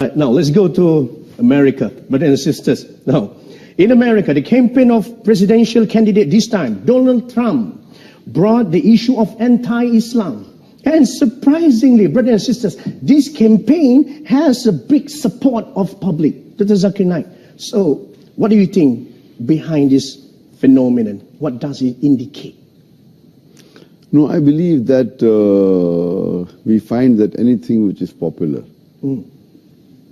Now, let's go to America, brothers and sisters. Now, in America, the campaign of presidential candidate this time, Donald Trump, brought the issue of anti-Islam. And surprisingly, brothers and sisters, this campaign has a big support of public. Dr. Zakir Naik. So, what do you think behind this phenomenon? What does it indicate? No, I believe that we find that anything which is popular,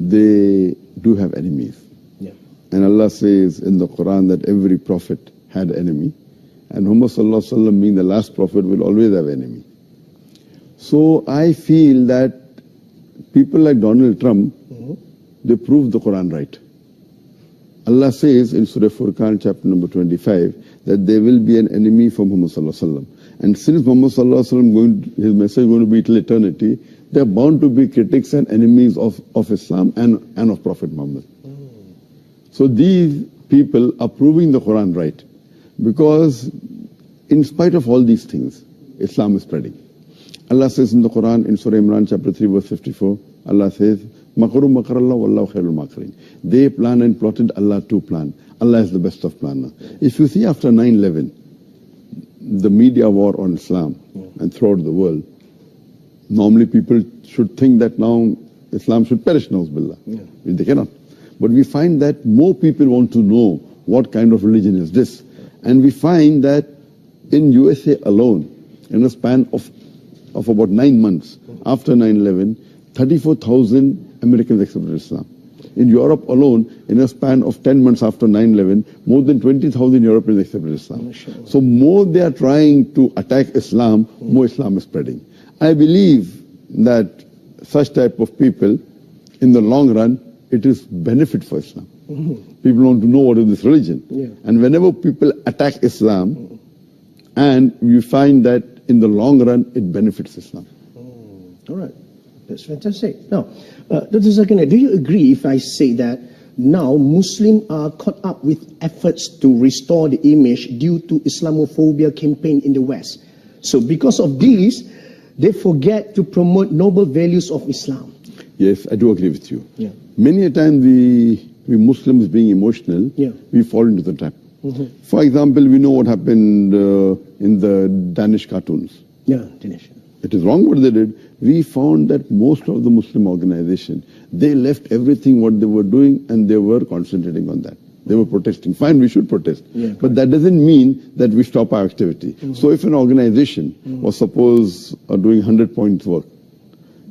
they do have enemies. Yeah. And Allah says in the Quran that every prophet had an enemy. And Muhammad Sallallahu Alaihi Wasallam, being the last prophet, will always have an enemy. So I feel that people like Donald Trump, they prove the Quran right. Allah says in Surah Furqan, chapter number 25, that there will be an enemy for Muhammad Sallallahu Alaihi Wasallam. And since Muhammad Sallallahu Alaihi Wasallam, his message is going to be till eternity, there are bound to be critics and enemies of Islam and of Prophet Muhammad. So these people are proving the Quran right. Because in spite of all these things, Islam is spreading. Allah says in the Quran, in Surah Imran, chapter 3, verse 54, Allah says, Makaru makarallah wallahu khairul makirin. They plan and plotted, Allah too plan. Allah is the best of planner. If you see after 9/11, the media war on Islam and throughout the world, normally people should think that now Islam should perish, na'uzubillah. They cannot. But we find that more people want to know what kind of religion is this. And we find that in USA alone, in a span of about 9 months after 9/11, 34,000 Americans accepted Islam. In Europe alone, in a span of 10 months after 9/11, more than 20,000 Europeans accepted Islam. So more they are trying to attack Islam, more Islam is spreading. I believe that such type of people, in the long run, it is benefit for Islam. People want to know what is this religion. And whenever people attack Islam, and you find that in the long run, it benefits Islam. All right. That's fantastic. Now, Dr. Zakir Naik, do you agree if I say that now Muslims are caught up with efforts to restore the image due to Islamophobia campaign in the West? So because of this, they forget to promote noble values of Islam. Yes, I do agree with you. Yeah. Many a time we Muslims being emotional, we fall into the trap. For example, we know what happened in the Danish cartoons. Yeah, Danish. It is wrong what they did. We found that most of the Muslim organization, they left everything what they were doing and they were concentrating on that. They were protesting. Fine, we should protest. But that doesn't mean that we stop our activity. So if an organization was suppose doing 100 points work,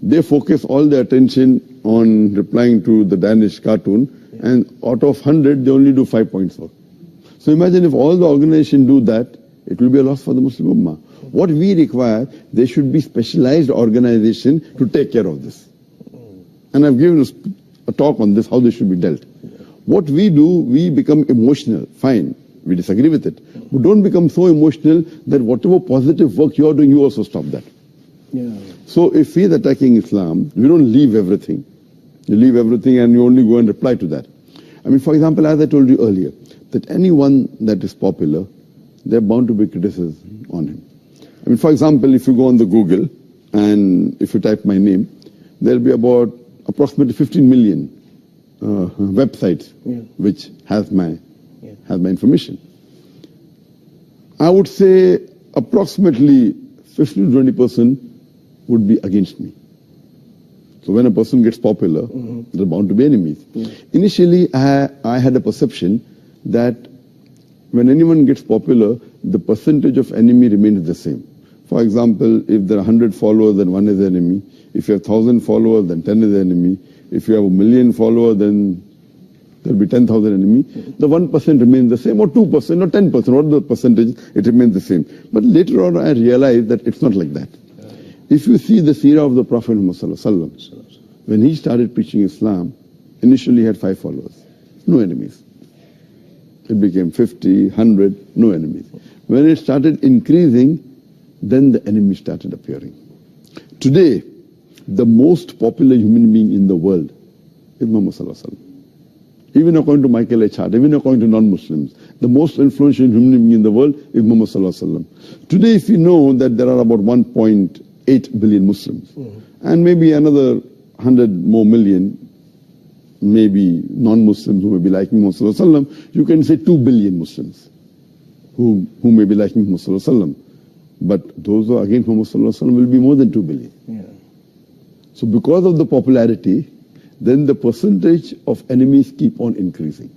they focus all their attention on replying to the Danish cartoon, and out of 100, they only do 5 points work. So imagine if all the organization do that, it will be a loss for the Muslim Ummah. What we require, there should be specialized organization to take care of this. And I've given a talk on this, how this should be dealt. What we do, we become emotional. Fine, we disagree with it. But don't become so emotional that whatever positive work you're doing, you also stop that. So if he's attacking Islam, we don't leave everything. You leave everything and you only go and reply to that. I mean, for example, as I told you earlier, that anyone that is popular, they're bound to be criticism on him. I mean, for example, if you go on the Google and if you type my name, there'll be about approximately 15 million websites which has my information. I would say approximately 15 to 20% would be against me. So when a person gets popular, there are bound to be enemies. Initially, I had a perception that when anyone gets popular, the percentage of enemy remains the same. For example, if there are 100 followers, then 1 is the enemy. If you have 1,000 followers, then 10 is the enemy. If you have 1,000,000 followers, then there will be 10,000 enemy. The 1% remains the same, or 2%, or 10%, what the percentage, it remains the same. But later on, I realized that it's not like that. If you see the seerah of the Prophet Muhammad, when he started preaching Islam, initially he had 5 followers, no enemies. It became 50, 100, no enemies. When it started increasing, then the enemy started appearing. Today, the most popular human being in the world is Muhammad Sallallahu Alaihi Wasallam. Even according to Michael H. Hart, even according to non-Muslims, the most influential human being in the world is Muhammad Sallallahu Alaihi Wasallam. Today, if you know that there are about 1.8 billion Muslims, and maybe another 100 more million maybe non-Muslims who may be liking Muhammad sallallahu alaihi wasallam, you can say 2 billion Muslims who may be liking Muhammad sallallahu alaihi wasallam. But those who are against Muhammad sallallahu alaihi wasallam will be more than 2 billion. Yeah. So because of the popularity, then the percentage of enemies keep on increasing.